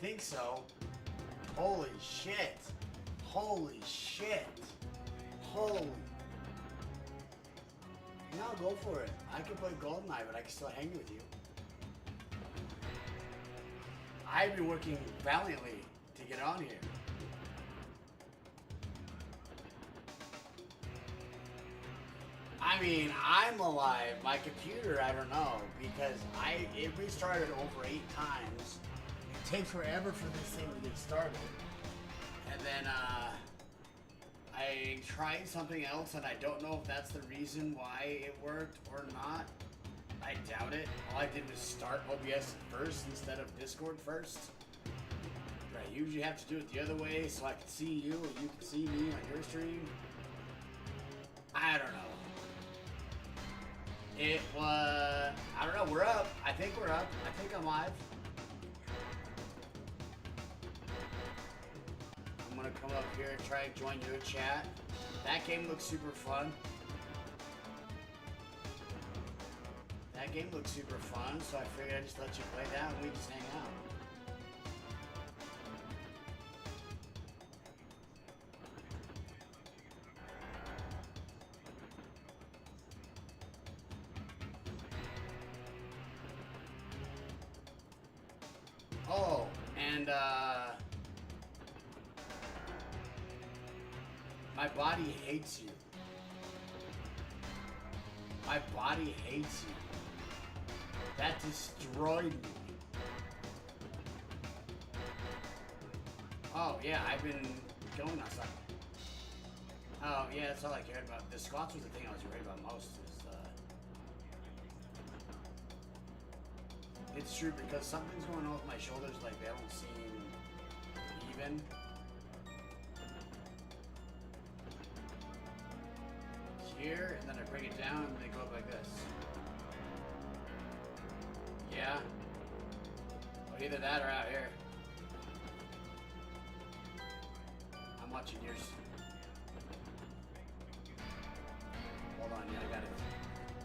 think so. Holy shit. Holy shit. Holy. No, go for it. I can play Goldeneye, but I can still hang with you. I've been working valiantly to get on here. I mean, I'm alive. My computer, I don't know, because it restarted over 8 times. It takes forever for this thing to get started. And then I tried something else, and I don't know if that's the reason why it worked or not. I doubt it. All I did was start OBS first instead of Discord first. But I usually have to do it the other way so I can see you and you can see me on your stream. I don't know. It was... I don't know. We're up. I think we're up. I think I'm live. I'm going to come up here and try and join your chat. That game looks super fun. That game looks super fun, so I figured I'd just let you play that and we just hang out. Oh, and my body hates you. My body hates you. That destroyed me. Oh, yeah, I've been going outside. Oh, yeah, that's all I cared about. The squats was the thing I was worried about most. It's true, because something's going on with my shoulders, like they don't seem even. Here, and then I bring it down, and they go up like this. Yeah. Well, either that or out here. I'm watching yours. Hold on, yeah, I got it.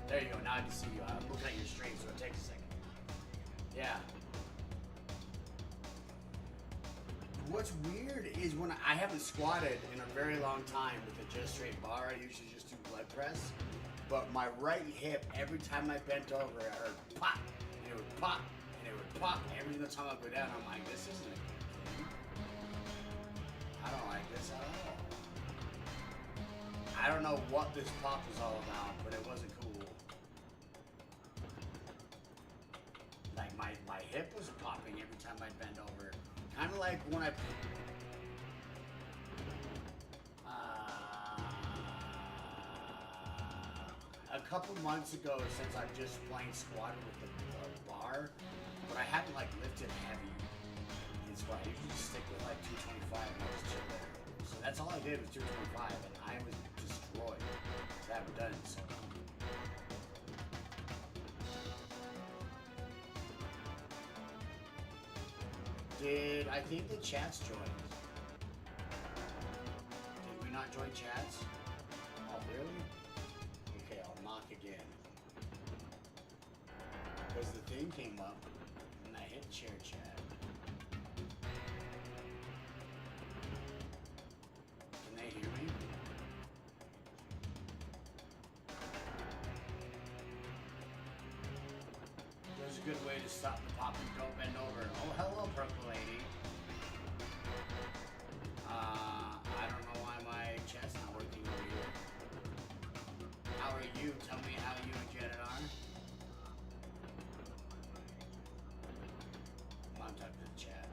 There you go, now I can see you. I'm looking at your stream, so it takes a second. Yeah. What's weird is when I haven't squatted in a very long time with a just straight bar. I usually just do leg press. But my right hip, every time I bent over, I heard pop, and it would pop, and it would pop. Every single time I go down, I'm like, this isn't a good thing. I don't like this at all. I don't know what this pop was all about, but it wasn't cool. Like my hip was popping every time I'd bend over. Kind of like when I... a couple months ago, since I've just plain squatted with the bar, but I haven't like lifted heavy in squat. I usually just stick with like 225 and I was chill there. So that's all I did was 225 and I was destroyed. I haven't done it so long. I think the chats joined. Did we not join chats? Oh, really? Okay, I'll knock again. Because the thing came up, and I hit share chat. Can they hear me? There's a good way to stop the pop and don't bend over. Oh, hello, purple lady. I don't know why my chat's not working over here. How are you? Tell me how you and Janet are. Come on, type to the chat.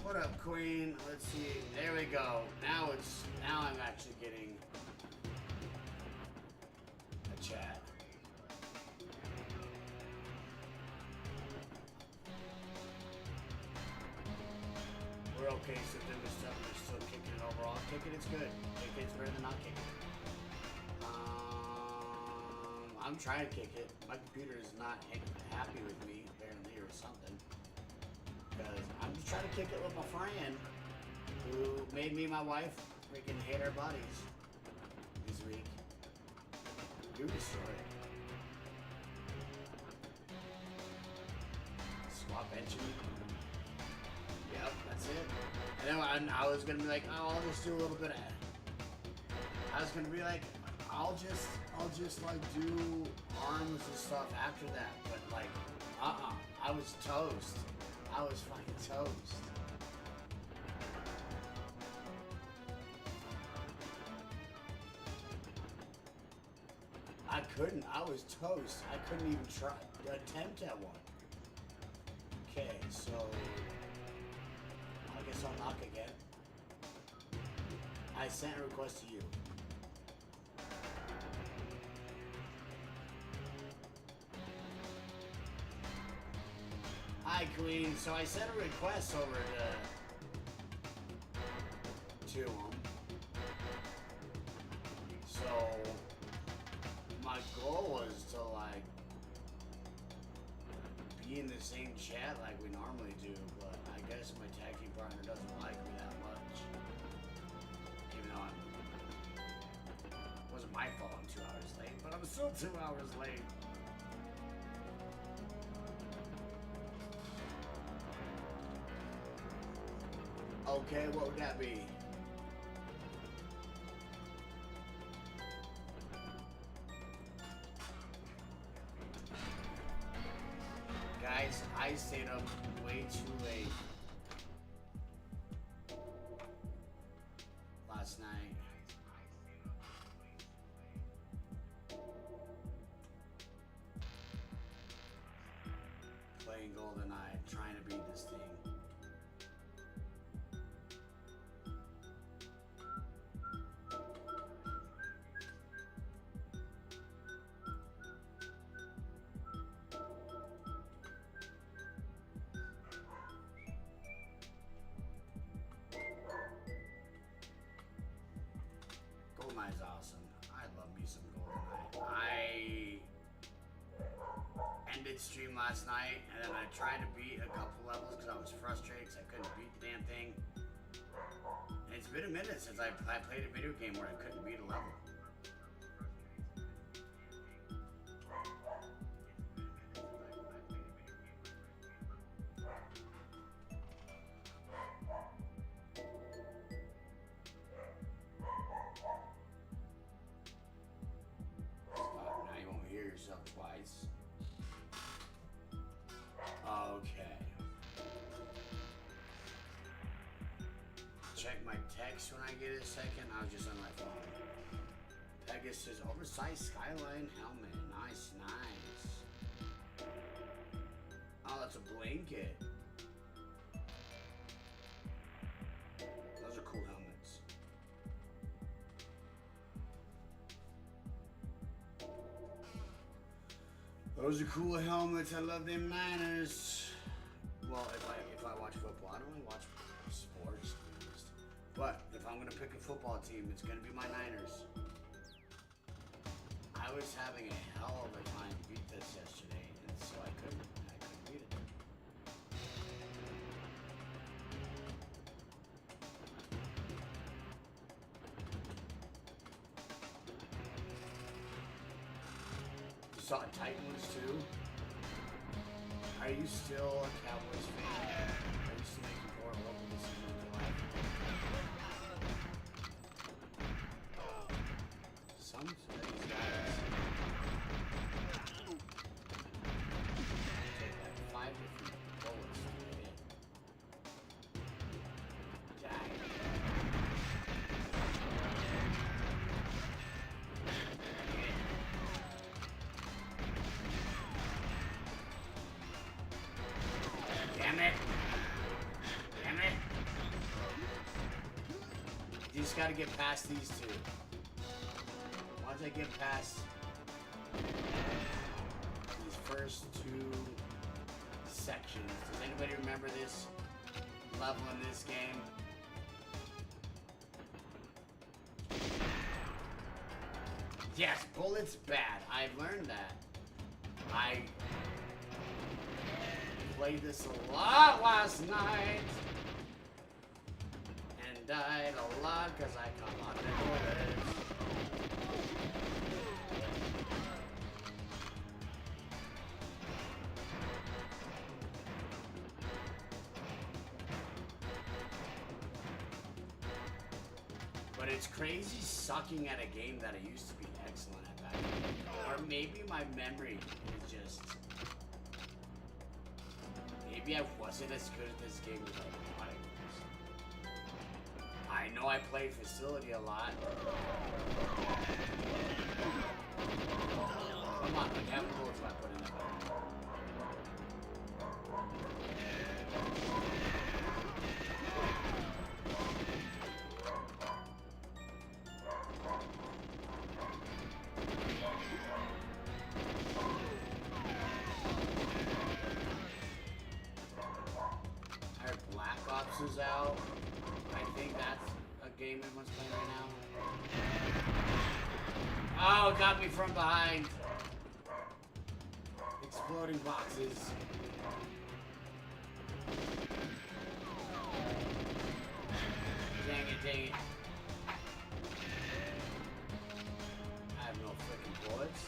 What up, Queen? Let's see. There we go. Now I'm actually getting a chat. Okay, so then we're still kicking it overall. Kicking it's good. Kicking it's better than not kicking. I'm trying to kick it. My computer is not happy with me, apparently, or something. Because I'm just trying to kick it with my friend who made me and my wife freaking hate our bodies this week. Do the story. Swap engine. Yep, that's it. And then I was gonna be like, oh, I'll just do a little bit of. I was gonna be like, I'll just like do arms and stuff after that. But like, I was toast. I was fucking toast. I couldn't. I was toast. I couldn't even try attempt at one. Okay, so I guess I'll knock again. I sent a request to you. Hi, Queen. So I sent a request over to him. So my goal was to like be in the same chat like we normally do, but I guess my tag team partner doesn't like me that much. Even though it wasn't my fault I'm 2 hours late, but I'm still 2 hours late. Okay, what would that be? Guys, I stayed up way too late last night. Playing Goldeneye, trying to beat this thing. Goldeneye's awesome. I love me some Goldeneye. I ended stream last night and then I tried to beat a couple levels because I was frustrated because I couldn't beat the damn thing. And it's been a minute since I played a video game where I couldn't beat a level. Yourself twice. Okay. Check my text when I get a second. I was just on my phone. Pegasus oversized skyline helmet. Nice, nice. Oh, that's a blanket. Those are cool helmets. Those are cool helmets. I love them Niners. Well, if I watch football, I don't really watch sports, to be honest. But if I'm gonna pick a football team, it's gonna be my Niners. I was having a hell of a time beat this yesterday, and so I couldn't beat it. Saw Titans too. Are you still a Cowboys fan? Are you still making poor local decisions in your life? Some of these guys take like 5 different bullets to get in. Die. Damn it! Damn it! You just gotta get past these two. Once I get past these first 2 sections, does anybody remember this level in this game? Yes, bullets bad. I learned that. I played this a lot last night. And died a lot because I caught a lot of bullets. But it's crazy sucking at a game that I used to be excellent at back then. Or maybe my memory is just... Maybe I wasn't as good at this game as I thought I was. I know I played Facility a lot. Come on, like how many bullets do I put in the gun? Is out. I think that's a game everyone's playing right now. Oh, it got me from behind. Exploding boxes. Dang it, dang it. I have no freaking bullets.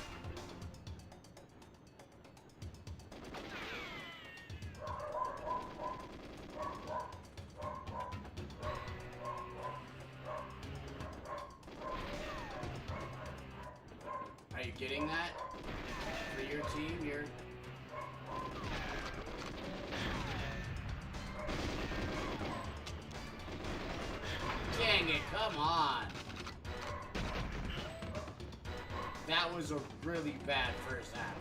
Are you getting that? For your team, you're... Dang it, come on! That was a really bad first half.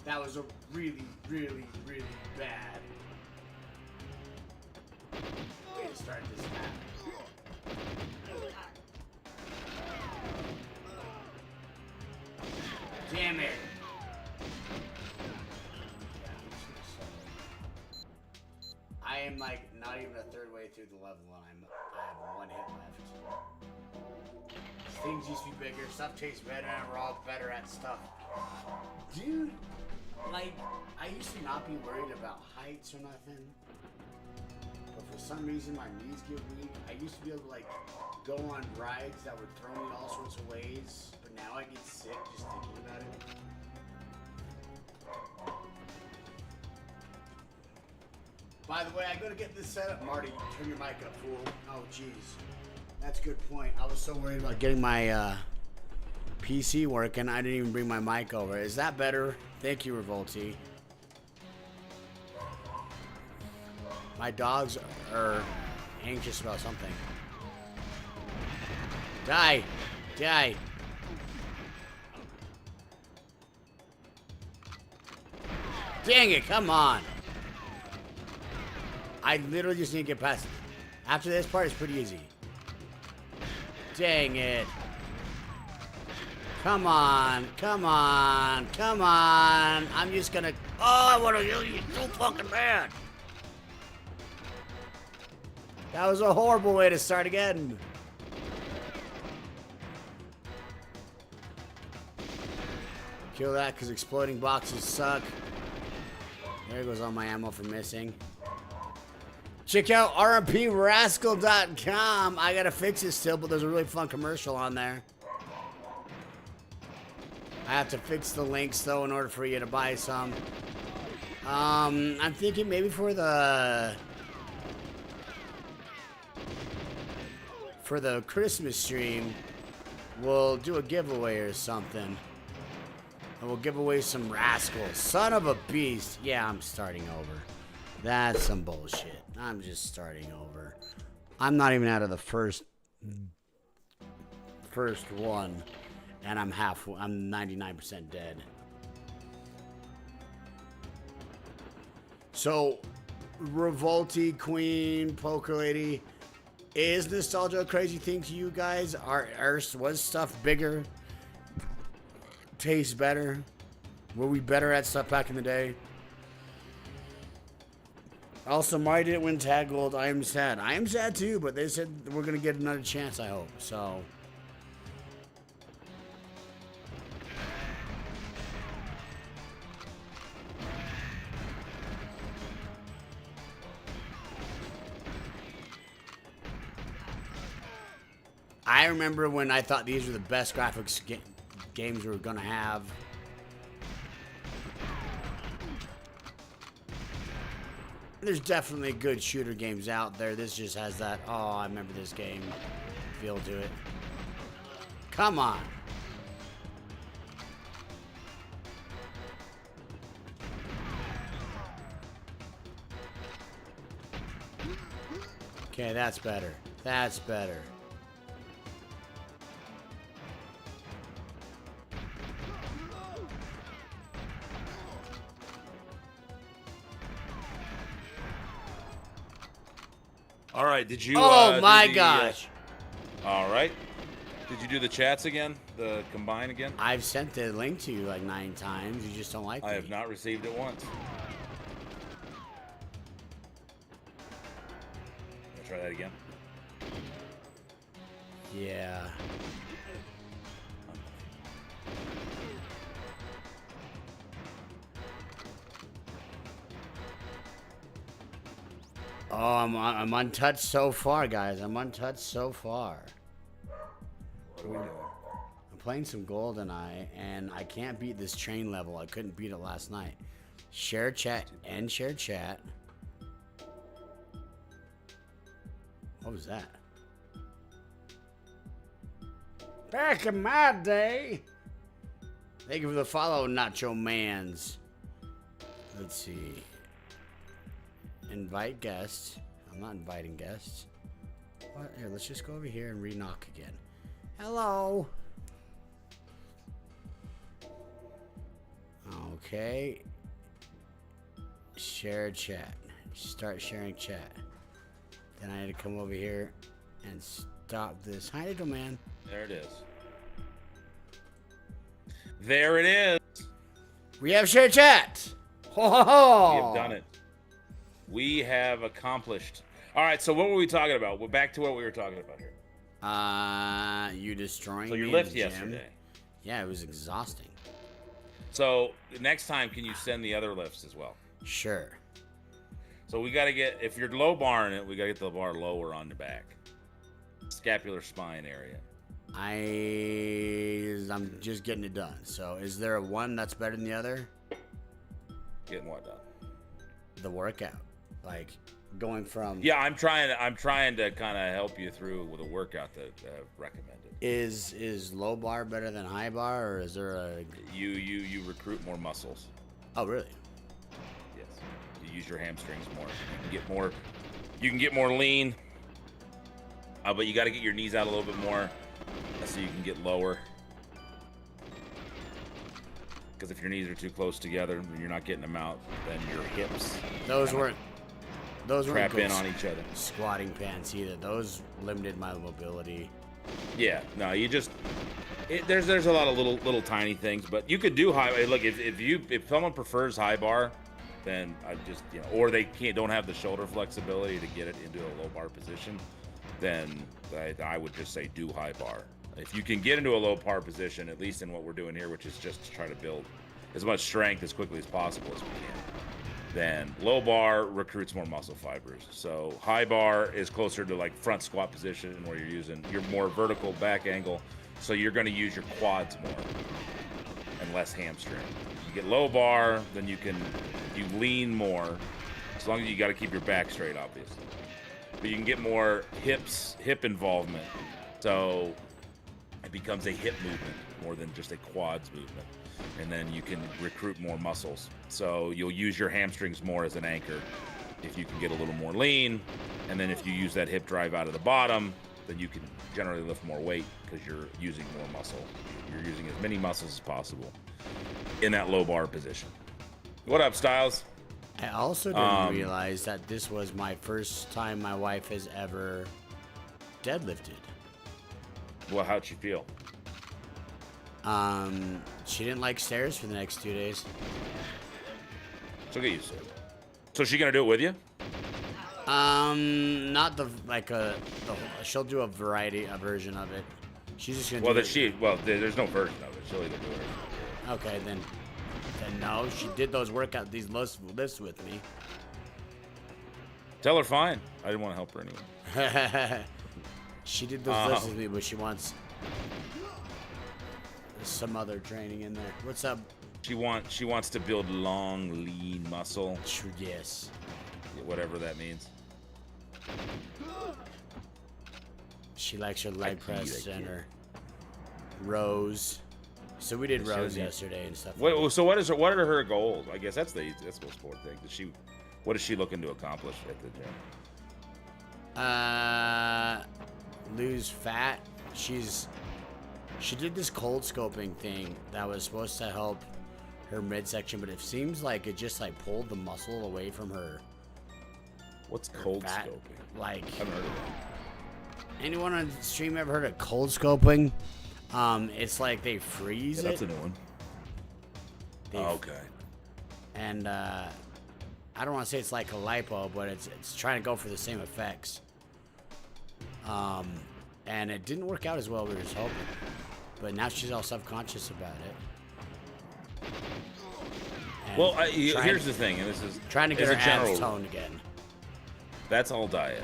That was a really, really, really bad way to start this match. Damn it! I am like not even a third way through the level and I have one hit left. Things used to be bigger, stuff tastes better, and we're all better at stuff. Dude! Like, I used to not be worried about heights or nothing, but for some reason my knees get weak. I used to be able to like go on rides that would throw me all sorts of ways, but now I get sick just thinking about it. By the way, I gotta get this set up. Marty, turn your mic up, fool. Oh, jeez. That's a good point. I was so worried about getting my PC working, I didn't even bring my mic over. Is that better? Thank you, Revolti. My dogs are anxious about something. Die! Die! Dang it, come on! I literally just need to get past it. After this part, it's pretty easy. Dang it. Come on, come on, come on. I'm just gonna... Oh, I want to kill you so fucking bad. That was a horrible way to start again. Kill that because exploding boxes suck. There goes all my ammo for missing. Check out rmprascal.com. I gotta fix it still, but there's a really fun commercial on there. I have to fix the links though in order for you to buy some. I'm thinking maybe for the Christmas stream, we'll do a giveaway or something. And we'll give away some rascals. Son of a beast. Yeah, I'm starting over. That's some bullshit. I'm just starting over. I'm not even out of the first one. And I'm 99% dead. So, Revolti, Queen, Poker Lady, Is nostalgia a crazy thing to you guys? Was stuff bigger? Taste better? Were we better at stuff back in the day? Also, Marty didn't win tag gold. I am sad. I am sad too, but they said we're going to get another chance, I hope. So... I remember when I thought these were the best graphics games we were going to have. There's definitely good shooter games out there. This just has that, oh, I remember this game feel to it. Come on. Okay, that's better. That's better. All right, did you... Oh, my gosh. All right. Did you do the chats again? The combine again? I've sent the link to you like 9 times. You just don't like I me. have not received it once. Try that again. Yeah. Oh, I'm untouched so far, guys. I'm untouched so far. What are we doing? I'm playing some Goldeneye, and I can't beat this train level. I couldn't beat it last night. Share chat and share chat. What was that? Back in my day. Thank you for the follow, Nacho Mans. Let's see. Invite guests. I'm not inviting guests. What? Here, let's just go over here and re-knock again. Hello. Okay. Share chat. Start sharing chat. Then I had to come over here and stop this. Hi, little man. There it is. There it is. We have share chat. Ho, ho, ho. We have done it. We have accomplished. All right, so what were we talking about? We're back to what we were talking about here. You destroying So your me lift in the gym. yesterday. Yeah, it was exhausting. So next time, can you send the other lifts as well? Sure. So we got to get, if you're low barring it, we got to get the bar lower on the back. Scapular spine area. I'm just getting it done. So is there a one that's better than the other? Getting what done? The workout. Like going from... Yeah, I'm trying to kind of help you through with a workout that I've recommended. Is low bar better than high bar, or is there a... You recruit more muscles. Oh, really? Yes. You use your hamstrings more. You can get more lean. But you got to get your knees out a little bit more so you can get lower. Because if your knees are too close together and you're not getting them out, then your hips Those weren't trap good in on each other. Squatting pants either. Those limited my mobility. Yeah, no, you just there's a lot of little tiny things, but you could do high. Look, if someone prefers high bar, then I just or they don't have the shoulder flexibility to get it into a low bar position, then I would just say do high bar. If you can get into a low bar position, at least in what we're doing here, which is just to try to build as much strength as quickly as possible as we can, then low bar recruits more muscle fibers. So high bar is closer to like front squat position where you're using your more vertical back angle. So you're going to use your quads more and less hamstring. You get low bar, then you lean more, as long as you got to keep your back straight, obviously. But you can get more hip involvement. So it becomes a hip movement more than just a quads movement. And then you can recruit more muscles. So you'll use your hamstrings more as an anchor if you can get a little more lean. And then if you use that hip drive out of the bottom, then you can generally lift more weight because you're using more muscle. You're using as many muscles as possible in that low bar position. What up, Styles? I also didn't realize that this was my first time my wife has ever deadlifted. Well, how'd she feel? She didn't like stairs for the next 2 days. So get used to it. So she gonna do it with you? Not she'll do a version of it. She's just gonna. There's no version of it. She'll either do it. Okay, then no. She did those these lifts with me. Tell her fine. I didn't want to help her anyway. She did those lifts with me, but she wants some other training in there. What's up? She wants to build long, lean muscle. Yes. Whatever that means. She likes her leg press and her rows. So we did rows yesterday and stuff. So what are her goals? I guess that's the most important thing. What is she looking to accomplish at the gym? Lose fat. She did this cold scoping thing that was supposed to help her midsection, but it seems like it just like pulled the muscle away from her. What's cold scoping? Like, I haven't heard of that. Anyone on the stream ever heard of cold scoping? It's like they freeze that's a new one. Okay. And I don't want to say it's like a lipo, but it's trying to go for the same effects. And it didn't work out as well as we were hoping. But now she's all subconscious about it. Well, here's the thing, and this is trying to get her abs toned again. That's all diet.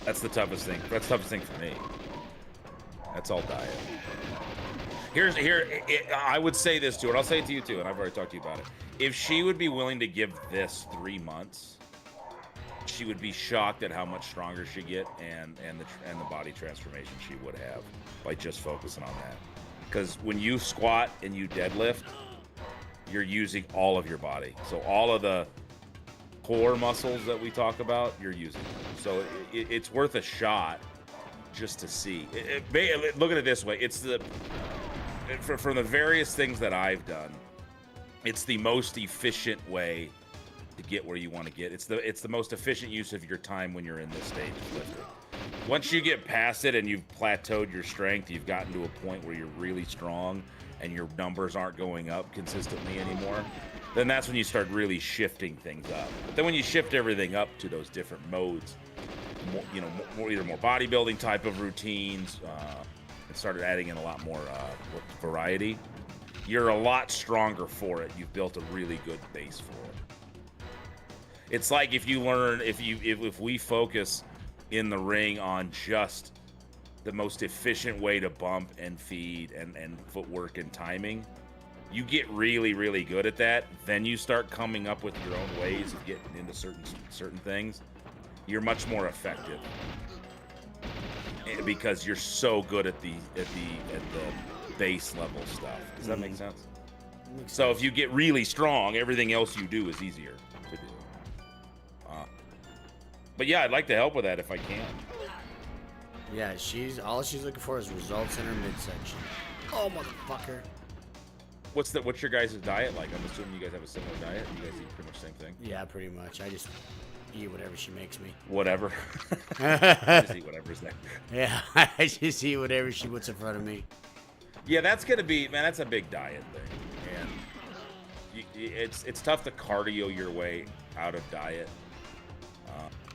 That's the toughest thing. That's the toughest thing for me. That's all diet. I would say this to her. I'll say it to you too, and I've already talked to you about it. If she would be willing to give this 3 months, she would be shocked at how much stronger she get and the body transformation she would have by just focusing on that. Because when you squat and you deadlift, you're using all of your body. So all of the core muscles that we talk about, you're using. So it's worth a shot just to see. Look at it this way. From the various things that I've done, it's the most efficient way to get where you want to get. It's the most efficient use of your time when you're in this stage of lifting. Once you get past it and you've plateaued your strength, you've gotten to a point where you're really strong and your numbers aren't going up consistently anymore, then that's when you start really shifting things up. But then when you shift everything up to those different modes, either more bodybuilding type of routines, and started adding in a lot more variety, you're a lot stronger for it. You've built a really good base for it. It's like if we focus in the ring on just the most efficient way to bump and feed and footwork and timing, you get really, really good at that. Then you start coming up with your own ways of getting into certain things. You're much more effective because you're so good at the base level stuff. Does that make sense? So if you get really strong, everything else you do is easier to do. But yeah, I'd like to help with that if I can. Yeah, all she's looking for is results in her midsection. Oh, motherfucker. What's your guys' diet like? I'm assuming you guys have a similar diet. You guys eat pretty much the same thing. Yeah, pretty much. I just eat whatever she makes me. Whatever. Just eat whatever's there. Yeah, I just eat whatever she puts in front of me. Yeah, that's gonna be, man. That's a big diet thing, and it's tough to cardio your way out of diet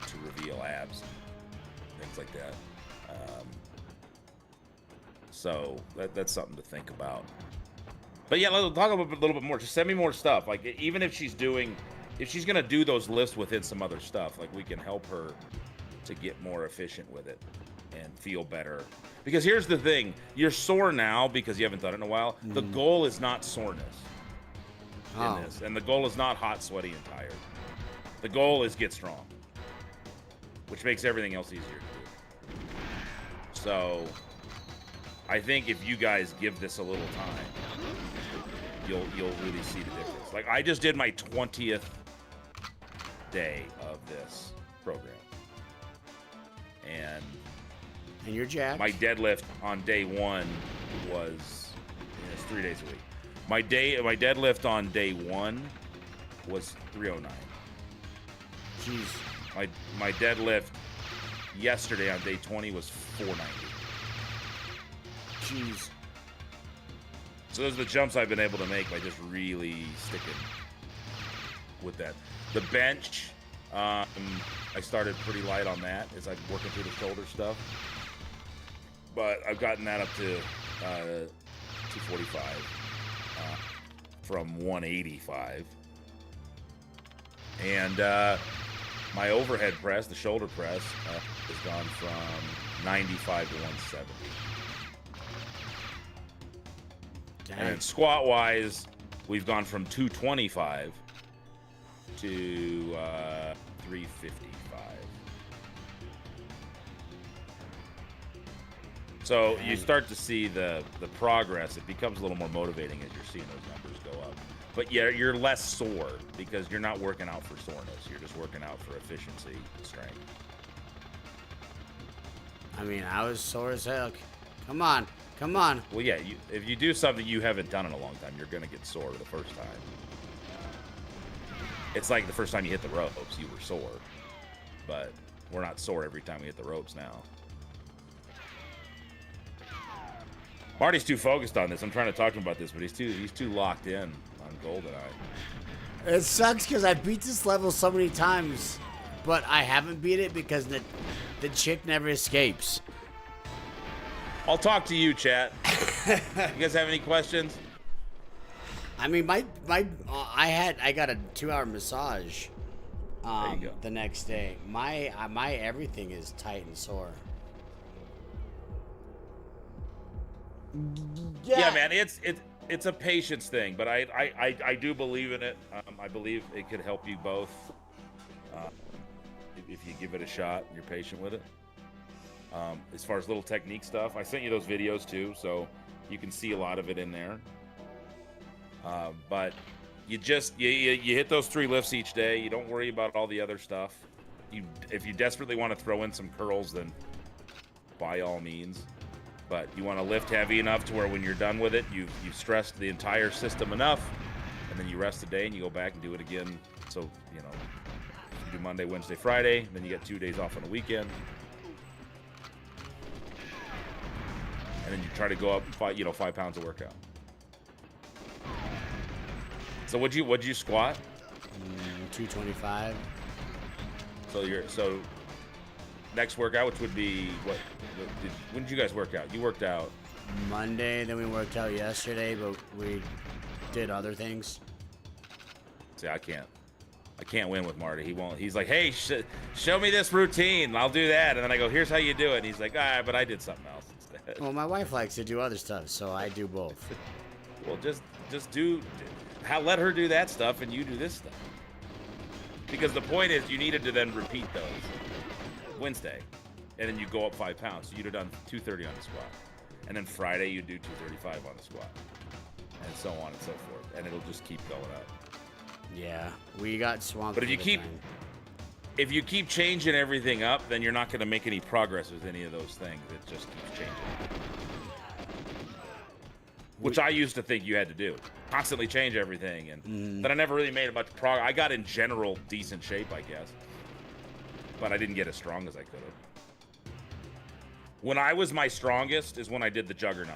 to reveal abs, things like that. So that's something to think about. But yeah, let's talk a little bit more. Just send me more stuff. Like, even if she's gonna do those lifts within some other stuff, like, we can help her to get more efficient with it and feel better. Because here's the thing: you're sore now because you haven't done it in a while. The goal is not soreness in this, and the goal is not hot, sweaty, and tired. The goal is get strong, which makes everything else easier to do. So I think if you guys give this a little time, you'll really see the difference. Like, I just did my 20th day of this program, and you're jacked. My deadlift on day one was, it's 3 days a week. My deadlift on day one was 309. Jeez. My deadlift yesterday on day 20 was 490. Jeez. So those are the jumps I've been able to make by just really sticking with that. The bench, I started pretty light on that as I'm working through the shoulder stuff. But I've gotten that up to 245 from 185. And my overhead press, the shoulder press, has gone from 95 to 170. Dang. And then squat-wise, we've gone from 225 to 355. So you start to see the progress. It becomes a little more motivating as you're seeing those numbers go up. But yeah, you're less sore because you're not working out for soreness. You're just working out for efficiency and strength. I mean, I was sore as hell. Come on. Come on. Well, yeah, if you do something you haven't done in a long time, you're going to get sore the first time. It's like the first time you hit the ropes, you were sore. But we're not sore every time we hit the ropes now. Marty's too focused on this. I'm trying to talk to him about this, but he's too locked in on Goldeneye. It sucks because I beat this level so many times, but I haven't beat it because the chick never escapes. I'll talk to you, chat. You guys have any questions? I mean, I got a 2-hour massage the next day. My everything is tight and sore. Yeah, man, it's a patience thing, but I do believe in it. I believe it could help you both if you give it a shot and you're patient with it. As far as little technique stuff, I sent you those videos too, so you can see a lot of it in there. But you hit those 3 lifts each day. You don't worry about all the other stuff. If you desperately want to throw in some curls, then by all means. But you want to lift heavy enough to where when you're done with it, you've stressed the entire system enough, and then you rest a day and you go back and do it again. So, you know, you do Monday, Wednesday, Friday, then you get 2 days off on the weekend. And then you try to go up 5 pounds of workout. So what'd you squat? 225. So next workout, which would be when did you guys work out? You worked out Monday, then we worked out yesterday, but we did other things. See, I can't win with Marty. He won't. He's like, hey, show me this routine. I'll do that. And then I go, here's how you do it. And he's like, but I did something else instead. Well, my wife likes to do other stuff, so I do both. Well, just let her do that stuff and you do this stuff. Because the point is, you needed to then repeat those Wednesday, and then you go up 5 pounds. So you'd have done 230 on the squat, and then Friday you do 235 on the squat, and so on and so forth, and it'll just keep going up. Yeah, we got swamped. But if you keep changing everything up, then you're not going to make any progress with any of those things. It just keeps changing. Which I used to think you had to do. Constantly change everything, and then I never really made much progress. I got in general decent shape, I guess, but I didn't get as strong as I could have. When I was my strongest is when I did the juggernaut.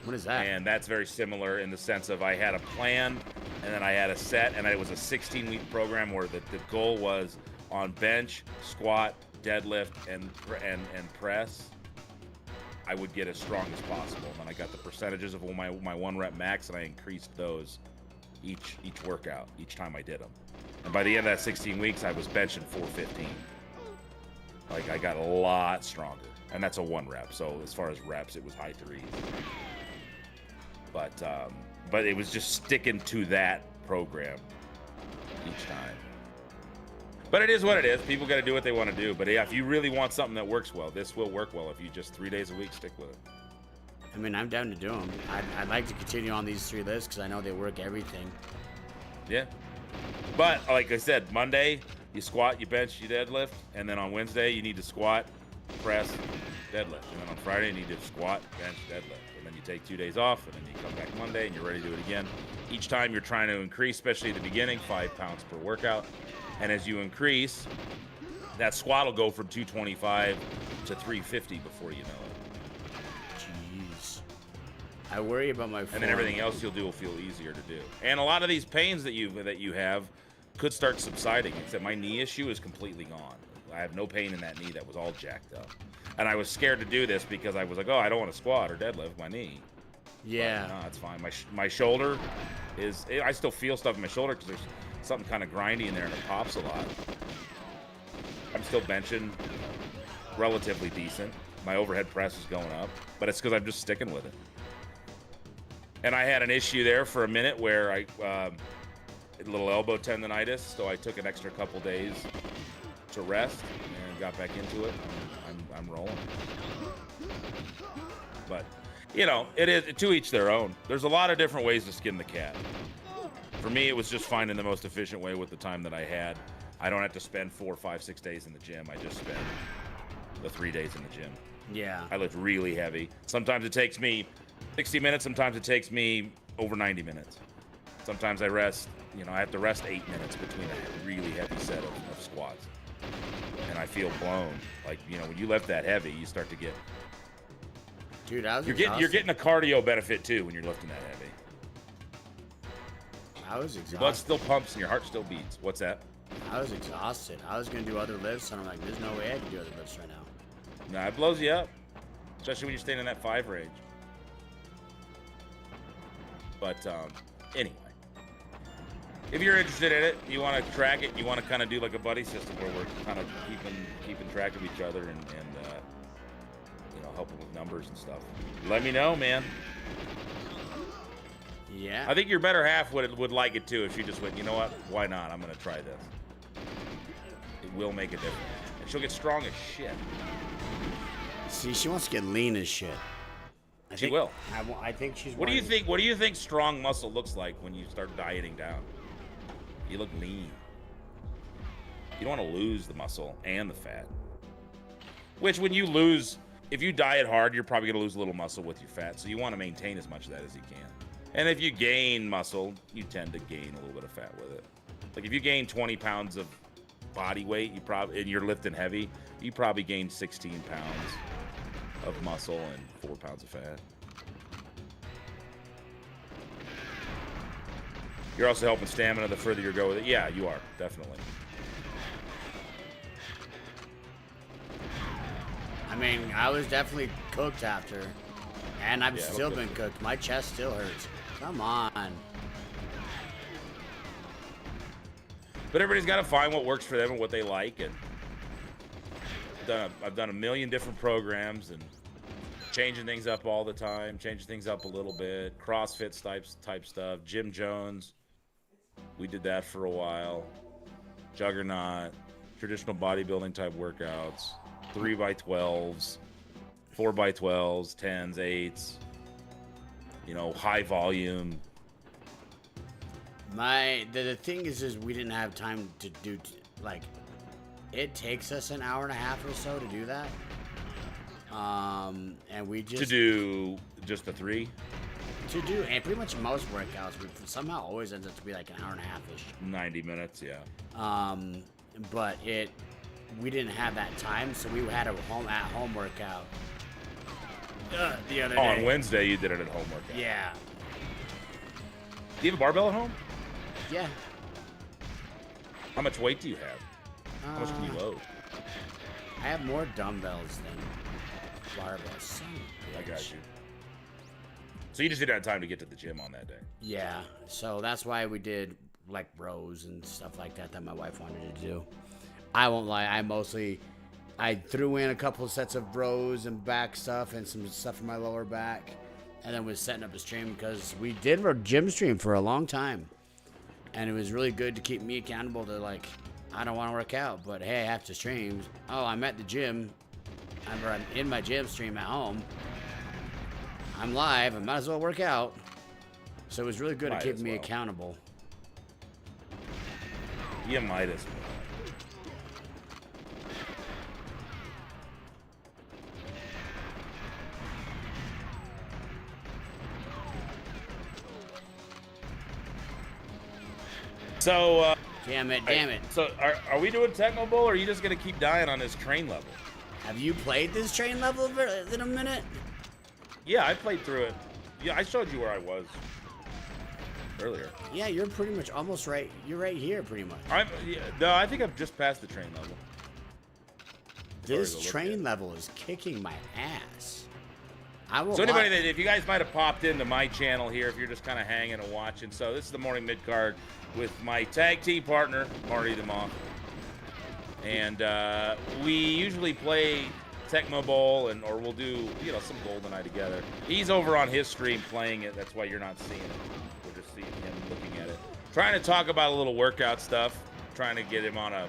What is that? And that's very similar in the sense of I had a plan, and then I had a set, and it was a 16-week program where the goal was on bench, squat, deadlift, and press. I would get as strong as possible. And then I got the percentages of my 1 rep max, and I increased those each workout, each time I did them. And by the end of that 16 weeks, I was benching 415. Like, I got a lot stronger. And that's a 1 rep. So as far as reps, it was high 3s. But it was just sticking to that program each time. But it is what it is. People got to do what they want to do. But yeah, if you really want something that works well, this will work well if you just 3 days a week stick with it. I mean, I'm down to do them. I'd like to continue on these 3 lifts because I know they work everything. Yeah. But like I said, Monday, you squat, you bench, you deadlift. And then on Wednesday, you need to squat, press, deadlift. And then on Friday, you need to squat, bench, deadlift. And then you take 2 days off, and then you come back Monday, and you're ready to do it again. each time you're trying to increase, especially at the beginning, 5 pounds per workout. And as you increase, that squat will go from 225 to 350 before you know it. Jeez. I worry about my form. And then everything else you'll do will feel easier to do. And a lot of these pains that you have could start subsiding, except my knee issue is completely gone. I have no pain in that knee that was all jacked up. And I was scared to do this because I was like, oh, I don't want to squat or deadlift my knee. Yeah. But no, it's fine. My shoulder is, I still feel stuff in my shoulder because there's something kind of grindy in there and it pops a lot. I'm still benching relatively decent. My overhead press is going up, but it's because I'm just sticking with it. And I had an issue there for a minute where I, a little elbow tendonitis, so I took an extra couple days to rest and got back into it. I'm rolling. But, you know, it is to each their own. There's a lot of different ways to skin the cat. For me, it was just finding the most efficient way with the time that I had. I don't have to spend 4, 5, 6 days in the gym. I just spend the 3 days in the gym. Yeah. I lift really heavy. Sometimes it takes me 60 minutes. Sometimes it takes me over 90 minutes. Sometimes I rest, you know, I have to rest 8 minutes between a really heavy set of squats. And I feel blown. Like, you know, when you lift that heavy, you start to get... Dude, I was you're getting a cardio benefit, too, when you're lifting that heavy. I was exhausted. Your blood still pumps and your heart still beats. What's that? I was exhausted. I was going to do other lifts, and I'm like, there's no way I can do other lifts right now. Nah, it blows you up. Especially when you're staying in that 5 range. But, anyway. If you're interested in it, you want to track it, you want to kind of do like a buddy system where we're kind of keeping track of each other and you know, helping with numbers and stuff. Let me know, man. Yeah. I think your better half would like it too if she just went, you know what? Why not? I'm gonna try this. It will make a difference, and she'll get strong as shit. See, she wants to get lean as shit. She will. I think she's. What do you think? What do you think strong muscle looks like when you start dieting down? You look lean. You don't want to lose the muscle and the fat. Which, when you lose, if you diet hard, you're probably going to lose a little muscle with your fat. So you want to maintain as much of that as you can. And if you gain muscle, you tend to gain a little bit of fat with it. Like if you gain 20 pounds of body weight, and you're lifting heavy, you probably gain 16 pounds of muscle and 4 pounds of fat. You're also helping stamina the further you go with it. Yeah, you are, definitely. I mean, I was definitely cooked after, and I've still been cooked. My chest still hurts. Come on. But everybody's got to find what works for them and what they like. And I've done a million different programs and changing things up all the time, changing things up a little bit. CrossFit type stuff. Jim Jones, we did that for a while. Juggernaut, traditional bodybuilding type workouts, 3x12s, 4x12s, 10s, 8s. You know, high volume. The thing is we didn't have time to do, like, it takes us an hour and a half or so to do that. And we just... To do just the 3? To do, and pretty much most workouts, we somehow always ends up to be like an hour and a half-ish. 90 minutes, yeah. But we didn't have that time, so we had a at-home workout the other day. On Wednesday, you did it at home workout. Yeah. Do you have a barbell at home? Yeah. How much weight do you have? How much can you load? I have more dumbbells than barbells. Son of a bitch. I got you. So you just didn't have time to get to the gym on that day? Yeah. So that's why we did like rows and stuff like that my wife wanted to do. I won't lie. I threw in a couple of sets of rows and back stuff and some stuff for my lower back, and then was setting up a stream because we did a gym stream for a long time, and it was really good to keep me accountable to, like, I don't want to work out, but hey, I have to stream. Oh, I'm at the gym. I'm in my gym stream at home. I'm live. I might as well work out. So it was really good at keeping me accountable. You might as well. So, Damn it. So, are we doing Tecmo Bowl, or are you just gonna keep dying on this train level? Have you played this train level in a minute? Yeah, I played through it. Yeah, I showed you where I was earlier. Yeah, you're pretty much almost right. You're right here, pretty much. No, I think I'm just past the train level. This train level is kicking my ass. So anybody that, if you guys might have popped into my channel here, if you're just kind of hanging and watching, so this is the morning mid card with my tag team partner, Marty the Moth. And we usually play Tecmo Bowl, or we'll do, some Goldeneye together. He's over on his stream playing it. That's why you're not seeing it. We're just seeing him looking at it. Trying to talk about a little workout stuff. Trying to get him on a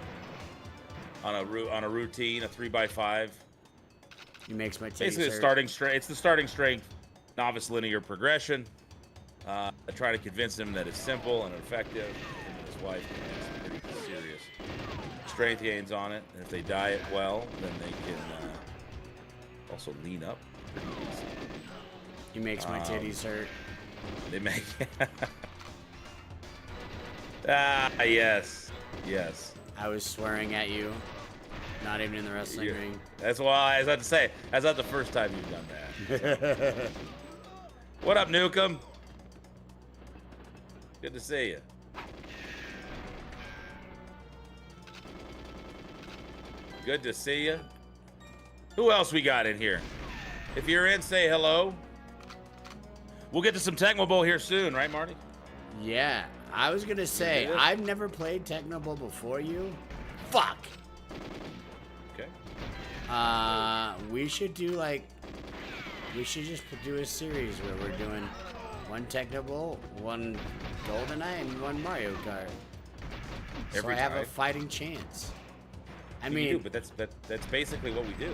routine, a 3x5. He makes my basically the starting strength. It's the starting strength, novice linear progression. I try to convince him that it's simple and effective. And his wife gets some pretty serious strength gains on it, and if they diet well, then they can also lean up pretty easy. He makes my titties hurt. They make. Yes. I was swearing at you. Not even in the wrestling ring. That's why I was about to say, that's not the first time you've done that. What up, Nukem? Good to see you. Good to see you. Who else we got in here? If you're in, say hello. We'll get to some Tecmo Bowl here soon, right, Marty? Yeah, I was gonna say, I've never played Tecmo Bowl before you. Fuck. Okay. We should do we should just do a series where we're doing one Tecmo Bowl, one Goldeneye, and one Mario Kart. So I have a fighting chance. I mean, but that's basically what we do.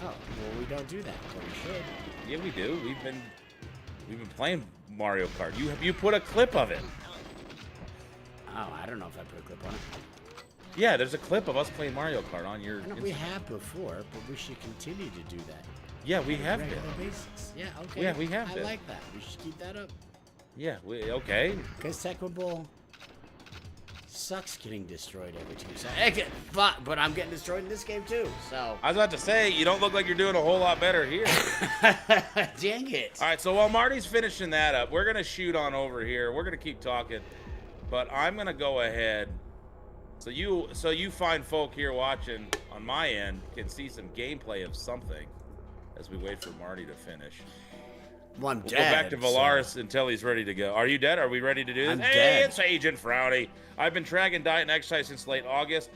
Oh, well, we don't do that, but we should. Yeah, we do. We've been playing Mario Kart. You put a clip of it. Oh, I don't know if I put a clip on it. Yeah, there's a clip of us playing Mario Kart on your. I know we have before, but we should continue to do that. Yeah, we have been. been. Yeah, okay. Yeah, we have I been. like that. We should keep that up. Yeah, okay. Because Tecmo Bowl sucks getting destroyed every 2 seconds. But I'm getting destroyed in this game too, so. I was about to say, you don't look like you're doing a whole lot better here. Dang it. All right, so while Marty's finishing that up, we're going to shoot on over here. We're going to keep talking, but I'm going to go ahead. So you fine folk here watching on my end can see some gameplay of something as we wait for Marty to finish. Well, I'm We'll dead. go back to Valaris until he's ready to go. Are you dead? Are we ready to do this? I'm hey, dead. It's Agent Frowny. I've been tracking diet and exercise since late August.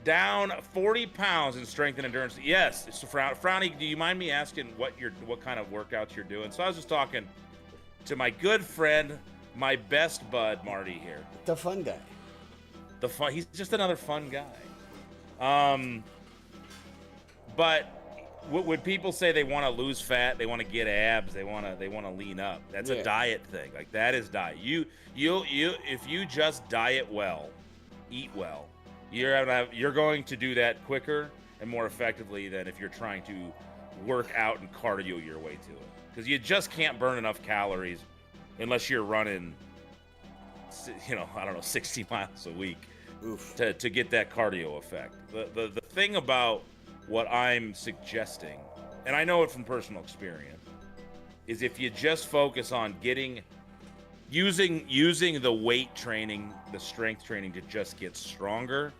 Down 40 pounds in strength and endurance. Yes, it's Frowny. Do you mind me asking what kind of workouts you're doing? So I was just talking to my good friend, my best bud, Marty here. The fun guy. He's just another fun guy. But when people say they want to lose fat, they want to get abs, they want to lean up. That's a diet thing. Like that is diet. You if you just diet well, eat well, you're going to do that quicker and more effectively than if you're trying to work out and cardio your way to it. Because you just can't burn enough calories unless you're running, I don't know, 60 miles a week. Oof. To get that cardio effect. The thing about what I'm suggesting, and I know it from personal experience, is if you just focus on using the weight training, the strength training to just get stronger,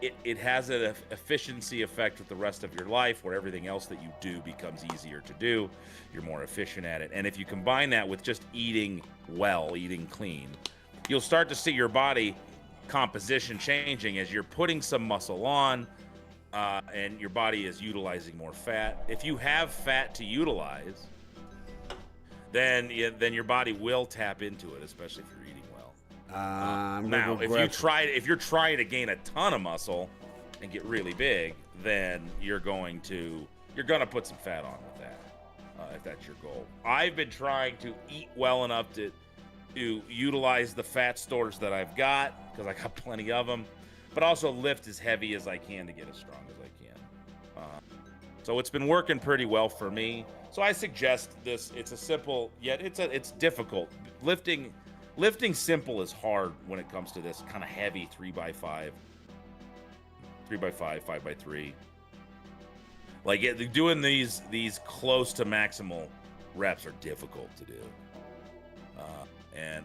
it has an efficiency effect with the rest of your life where everything else that you do becomes easier to do. You're more efficient at it. And if you combine that with just eating well, eating clean, you'll start to see your body composition changing as you're putting some muscle on and your body is utilizing more fat. If you have fat to utilize, then your body will tap into it, especially if you're eating well. Now, if you're trying to gain a ton of muscle and get really big, then you're gonna put some fat on with that, if that's your goal. I've been trying to eat well enough to utilize the fat stores that I've got, because I got plenty of them, but also lift as heavy as I can to get as strong as I can. So it's been working pretty well for me. So I suggest this. It's a simple, yet it's difficult. Lifting lifting simple is hard when it comes to this kind of heavy 3x5, 3x5, 5x3. Like doing these close to maximal reps are difficult to do.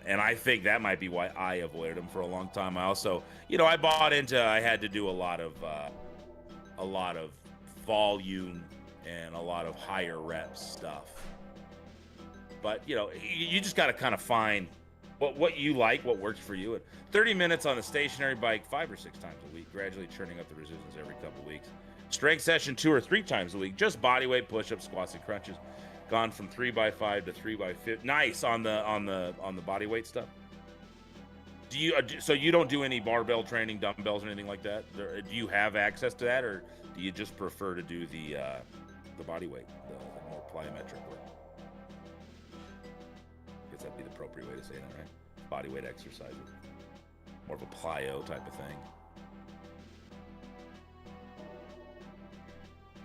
And I think that might be why I avoided them for a long time. I also, I bought into, I had to do a lot of volume and a lot of higher reps stuff. But, you just got to kind of find what you like, what works for you. And 30 minutes on the stationary bike 5 or 6 times a week, gradually churning up the resistance every couple weeks. Strength session 2 or 3 times a week, just body weight, push-ups, squats, and crunches. Gone from 3x5 to 3x5. Nice on the body weight stuff. So you don't do any barbell training, dumbbells, or anything like that? Do you have access to that, or do you just prefer to do the body weight, the more plyometric work? I guess that'd be the appropriate way to say that, right? Body weight exercises, more of a plyo type of thing.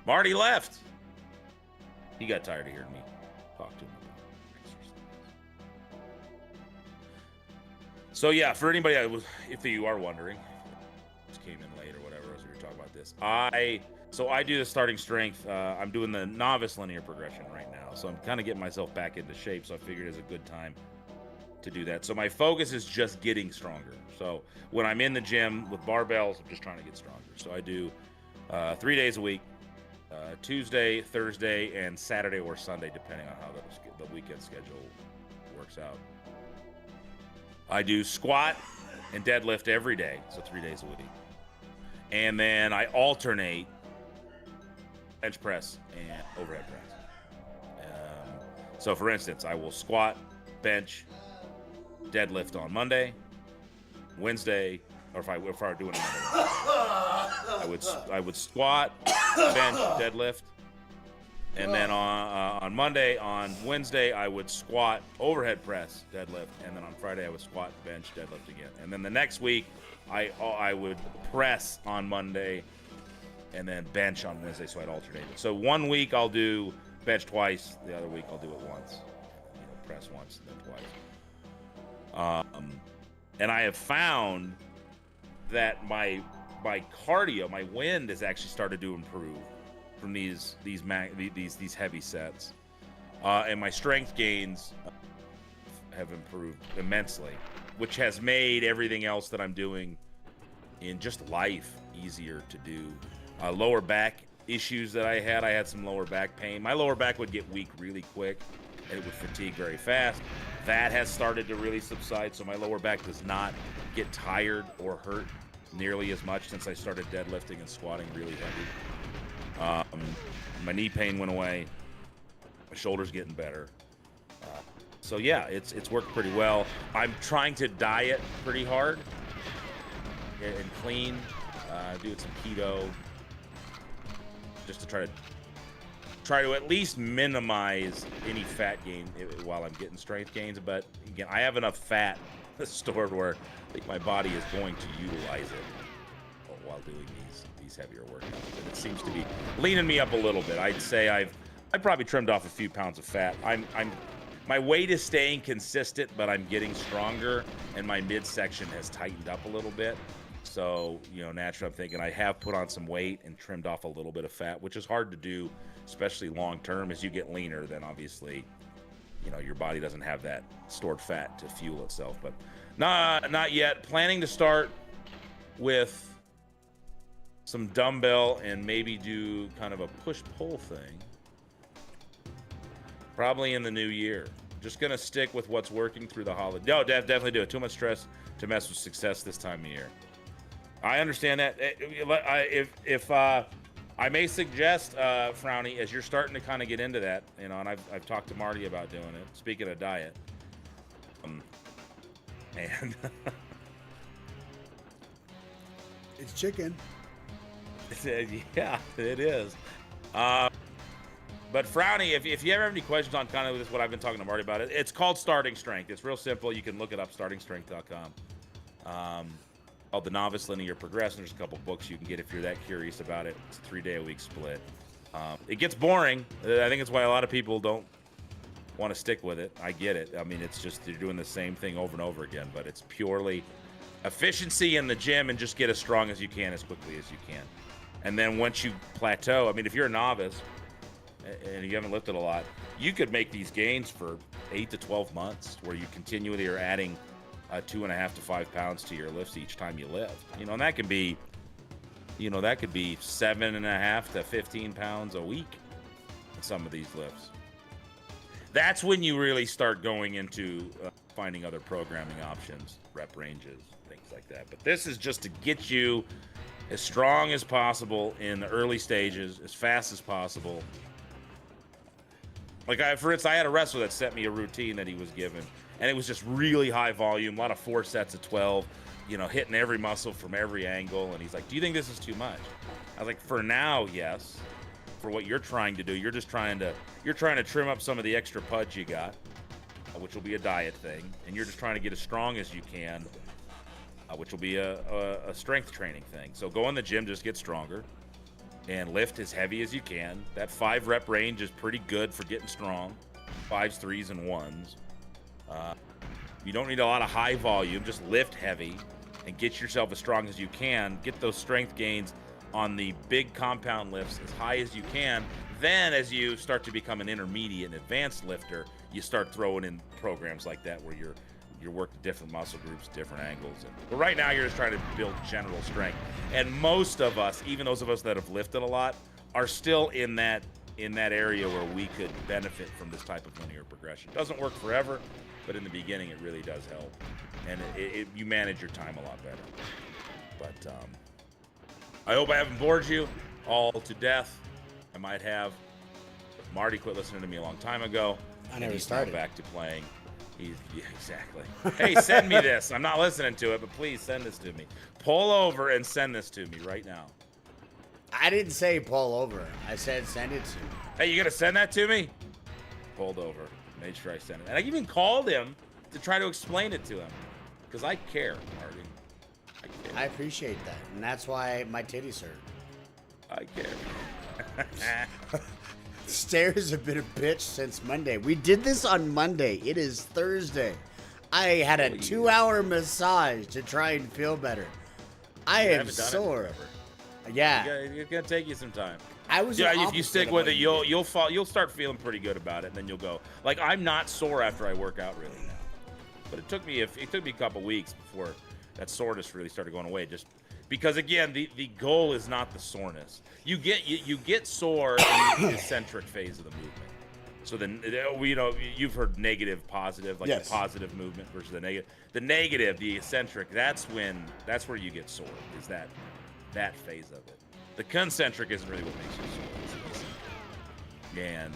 Marty left. He got tired of hearing me talk to him about exercise. So yeah, for anybody if you are wondering, just came in late or whatever, as we were talking about this, I do the starting strength. I'm doing the novice linear progression right now, so I'm kind of getting myself back into shape. So I figured it's a good time to do that. So my focus is just getting stronger. So when I'm in the gym with barbells, I'm just trying to get stronger. So I do 3 days a week. Tuesday, Thursday, and Saturday or Sunday, depending on how the weekend schedule works out. I do squat and deadlift every day, so 3 days a week. And then I alternate bench press and overhead press. So for instance, I will squat, bench, deadlift on Monday, Wednesday, or if I were doing it Monday, I would squat, bench, deadlift, and then on Monday, on Wednesday, I would squat, overhead press, deadlift, and then on Friday I would squat, bench, deadlift again. And then the next week, I would press on Monday, and then bench on Wednesday, so I'd alternate it. So 1 week I'll do bench twice, the other week I'll do it once, press once, and then twice. And I have found that my cardio, my wind has actually started to improve from these heavy sets, and my strength gains have improved immensely, which has made everything else that I'm doing in just life easier to do. Lower back issues that I had some lower back pain. My lower back would get weak really quick, and it would fatigue very fast. That has started to really subside, so my lower back does not get tired or hurt nearly as much since I started deadlifting and squatting really heavy. My knee pain went away. My shoulder's getting better. So yeah, it's worked pretty well. I'm trying to diet pretty hard and clean, doing some keto, just to try to at least minimize any fat gain while I'm getting strength gains. But again, I have enough fat stored where I think my body is going to utilize it while doing these heavier workouts. And it seems to be leaning me up a little bit. I'd say I've probably trimmed off a few pounds of fat. My weight is staying consistent, but I'm getting stronger, and my midsection has tightened up a little bit. So, naturally I'm thinking I have put on some weight and trimmed off a little bit of fat, which is hard to do, especially long term. As you get leaner, then obviously, your body doesn't have that stored fat to fuel itself. But not yet. Planning to start with some dumbbell and maybe do kind of a push-pull thing. Probably in the new year. Just gonna stick with what's working through the holiday. No, definitely do it. Too much stress to mess with success this time of year. I understand that. If I may suggest, Frowny, as you're starting to kind of get into that, and I've talked to Marty about doing it. Speaking of diet, and it's chicken. Yeah, it is. But Frowny, if you ever have any questions on kind of this, what I've been talking to Marty about, it's called Starting Strength. It's real simple. You can look it up, startingstrength.com. Called The Novice Linear Progression. There's a couple books you can get if you're that curious about it. It's a 3-day-a-week split. It gets boring. I think it's why a lot of people don't want to stick with it. I get it. I mean, it's just you're doing the same thing over and over again, but it's purely efficiency in the gym and just get as strong as you can as quickly as you can. And then once you plateau, I mean, if you're a novice and you haven't lifted a lot, you could make these gains for 8 to 12 months where you continually are adding 2.5 to 5 pounds to your lifts each time you lift. You know, and that can be, you know, that could be 7.5 to 15 pounds a week in some of these lifts. That's when you really start going into finding other programming options, rep ranges, things like that. But this is just to get you as strong as possible in the early stages, as fast as possible. Like, for instance, I had a wrestler that sent me a routine that he was given, and it was just really high volume, a lot of 4 sets of 12, you know, hitting every muscle from every angle. And he's like, do you think this is too much? I was like, for now, yes. For what you're trying to do, you're trying to trim up some of the extra pudge you got, which will be a diet thing, and you're just trying to get as strong as you can, which will be a strength training thing. So go in the gym, just get stronger, and lift as heavy as you can. That 5 rep range is pretty good for getting strong. 5s, 3s, and 1s. You don't need a lot of high volume. Just lift heavy and get yourself as strong as you can. Get those strength gains on the big compound lifts as high as you can. Then as you start to become an intermediate and advanced lifter, you start throwing in programs like that where you're working different muscle groups, different angles. But right now you're just trying to build general strength. And most of us, even those of us that have lifted a lot, are still in that area where we could benefit from this type of linear progression. It doesn't work forever, but in the beginning it really does help. And you manage your time a lot better. But I hope I haven't bored you all to death. I might have. Marty quit listening to me a long time ago. I never he's started. Now back to playing. Yeah, exactly. Hey, send me this. I'm not listening to it, but please send this to me. Pull over and send this to me right now. I didn't say pull over. I said send it to me. Hey, you gonna send that to me? Pulled over. Made sure I sent it. And I even called him to try to explain it to him. Because I care, Marty. I care. I appreciate that. And that's why my titties hurt. I care. Stairs have been a bitch since Monday. We did this on Monday. It is Thursday. I had a 2-hour massage to try and feel better. I am sore. Yeah. It's gonna take you some time. I was. Yeah, if you stick with it, you'll start feeling pretty good about it, and then you'll go. Like, I'm not sore after I work out really now, but it took me a couple weeks before that soreness really started going away. Just because, again, the goal is not the soreness. You get sore in the eccentric phase of the movement. So then, you've heard negative, positive, like yes. The positive movement versus the negative. The negative, the eccentric, that's where you get sore. Is that phase of it. The concentric isn't really what makes you sore. It's easy. And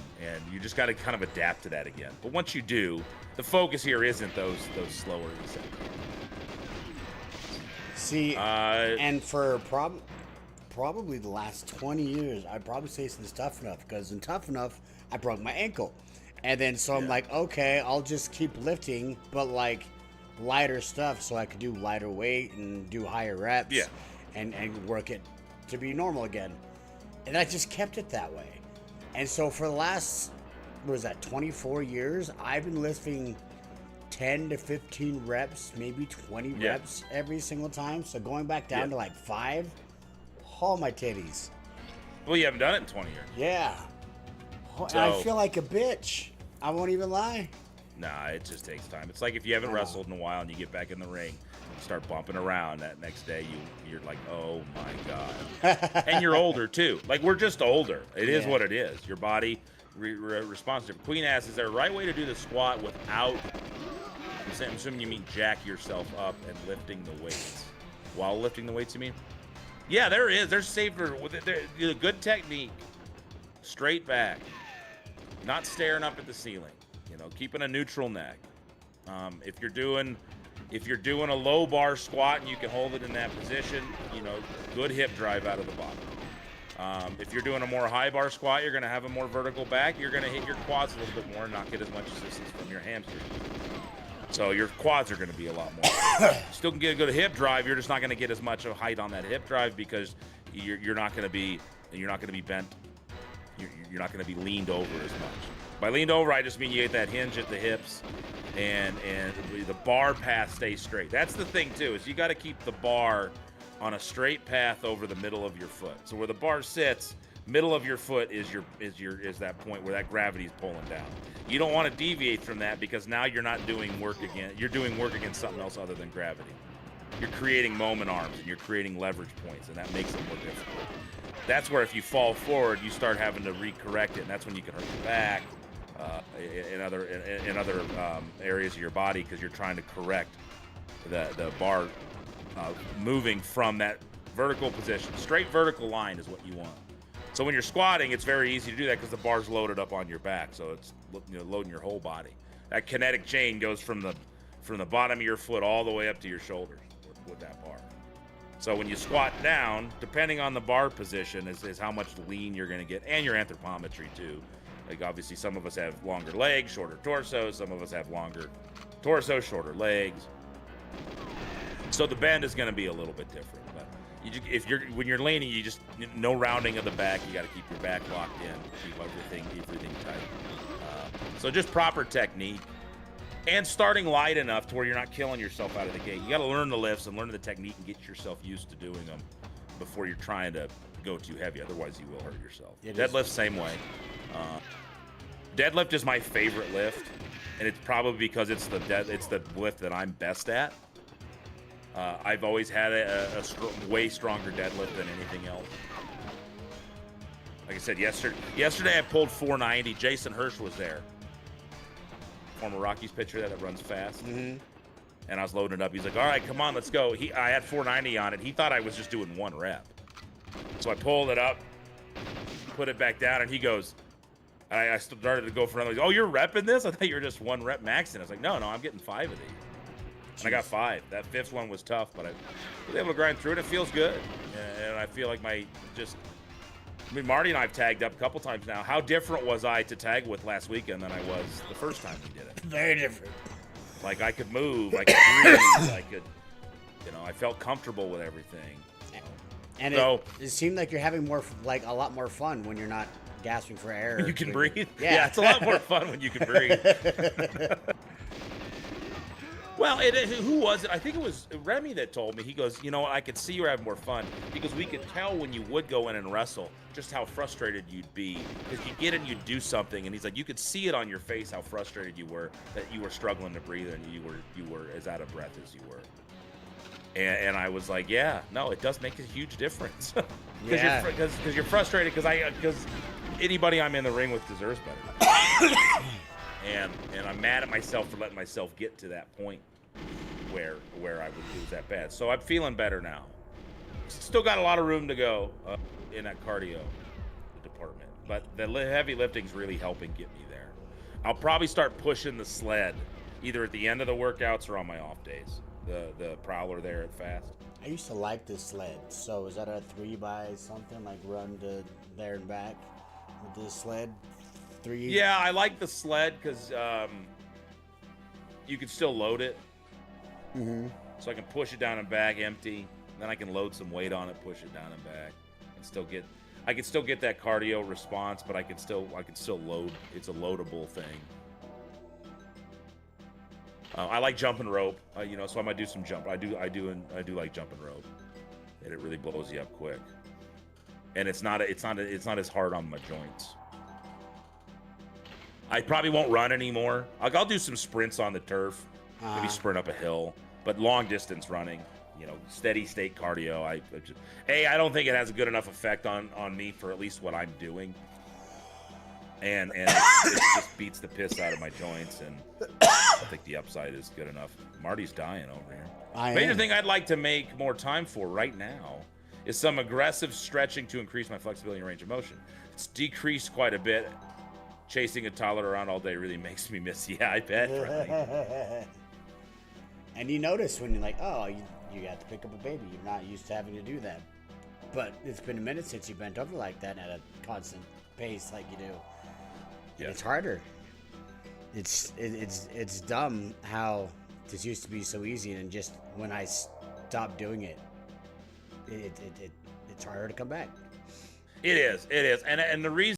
you just got to kind of adapt to that again. But once you do, the focus here isn't those slower eccentric. See, and for probably the last 20 years, I'd probably say since Tough Enough, because in Tough Enough, I broke my ankle. And then so I'm like, okay, I'll just keep lifting, but like lighter stuff so I could do lighter weight and do higher reps. Yeah. And work it to be normal again. And I just kept it that way. And so for the last, 24 years, I've been lifting 10 to 15 reps, maybe 20 reps every single time. So going back down to like 5, my titties. Well, you haven't done it in 20 years. Yeah. So, I feel like a bitch. I won't even lie. Nah, it just takes time. It's like if you haven't wrestled in a while and you get back in the ring, you start bumping around. That next day, you're like, oh my god. And you're older too. Like, we're just older. It is what it is. Your body responds to it. Queen asks, is there a right way to do the squat without? I'm assuming you mean jack yourself up and lifting the weights. While lifting the weights, you mean? Yeah, there is. There's safer. There's a good technique. Straight back. Not staring up at the ceiling. Keeping a neutral neck. If you're doing a low bar squat and you can hold it in that position, good hip drive out of the bottom. If you're doing a more high bar squat, you're going to have a more vertical back. You're going to hit your quads a little bit more and not get as much assistance from your hamstrings. So your quads are going to be a lot more. Still can get a good hip drive. You're just not going to get as much of height on that hip drive because you're not going to be bent. You're not going to be leaned over as much. By leaned over, I just mean you get that hinge at the hips, and the bar path stays straight. That's the thing too, is you got to keep the bar on a straight path over the middle of your foot. So where the bar sits, middle of your foot is that point where that gravity is pulling down. You don't want to deviate from that, because now you're not doing work again. You're doing work against something else other than gravity. You're creating moment arms and you're creating leverage points, and that makes it more difficult. That's where if you fall forward, you start having to recorrect it, and that's when you can hurt your back, in other areas of your body, because you're trying to correct the bar moving from that vertical position. Straight vertical line is what you want. So when you're squatting, it's very easy to do that because the bar's loaded up on your back, so it's loading your whole body. That kinetic chain goes from the bottom of your foot all the way up to your shoulders with that bar. So when you squat down, depending on the bar position is how much lean you're going to get, and your anthropometry too. Like obviously some of us have longer legs, shorter torso. Some of us have longer torso, shorter legs. So the bend is going to be a little bit different. But when you're leaning, you just no rounding of the back. You got to keep your back locked in, keep everything tight. So just proper technique, and starting light enough to where you're not killing yourself out of the gate. You got to learn the lifts and learn the technique and get yourself used to doing them before you're trying to go too heavy. Otherwise, you will hurt yourself. Deadlift, same way. Deadlift is my favorite lift, and it's probably because it's the lift that I'm best at. I've always had a way stronger deadlift than anything else. Like I said, yesterday I pulled 490. Jason Hirsch was there. Former Rockies pitcher that runs fast. Mm-hmm. And I was loading it up. He's like, all right, come on, let's go. I had 490 on it. He thought I was just doing one rep. So I pulled it up, put it back down, and he goes, I started to go for another. Oh, you're repping this? I thought you were just one rep maxing. I was like, no, I'm getting 5 of these. And I got 5. That 5th one was tough, but I was able to grind through it. It feels good. And I feel like Marty and I have tagged up a couple times now. How different was I to tag with last weekend than I was the first time we did it? Very different. Like I could move, I could breathe, I could, I felt comfortable with everything. And so, it seemed like you're having a lot more fun when you're not gasping for air. You can breathe? Yeah, it's a lot more fun when you can breathe. Well, who was it? I think it was Remy that told me. He goes, I could see you were having more fun. Because we could tell when you would go in and wrestle just how frustrated you'd be. Because you'd get in, you'd do something, and he's like, you could see it on your face how frustrated you were, that you were struggling to breathe and you were as out of breath as you were. And I was like, yeah, no, it does make a huge difference. Because you're frustrated, because anybody I'm in the ring with deserves better. And I'm mad at myself for letting myself get to that point where I would lose that bad. So I'm feeling better now. Still got a lot of room to go in that cardio department, but the heavy lifting's really helping get me there. I'll probably start pushing the sled either at the end of the workouts or on my off days. The prowler there at Fast. I used to like this sled. So is that a 3x something, like run to there and back with this sled? 3? Yeah, I like the sled because you can still load it. Mm-hmm. So I can push it down and back empty. Then I can load some weight on it, push it down and back, and I can still get that cardio response, but I can still load. It's a loadable thing. I like jumping rope, so I might do some jump. I do like jumping rope, and it really blows you up quick. And it's not as hard on my joints. I probably won't run anymore. I'll do some sprints on the turf, maybe sprint up a hill, but long distance running, steady state cardio. I don't think it has a good enough effect on me for at least what I'm doing. And it just beats the piss out of my joints, and I think the upside is good enough. Marty's dying over here. Major thing I'd like to make more time for right now is some aggressive stretching to increase my flexibility and range of motion. It's decreased quite a bit. Chasing a toddler around all day really makes me miss. Yeah, I bet. Right? And you notice when you're like, oh, you got to pick up a baby. You're not used to having to do that. But it's been a minute since you bent over like that at a constant pace like you do. Yeah. It's harder. It's dumb how this used to be so easy, and just when I stopped doing it, it's harder to come back. It is, and the reason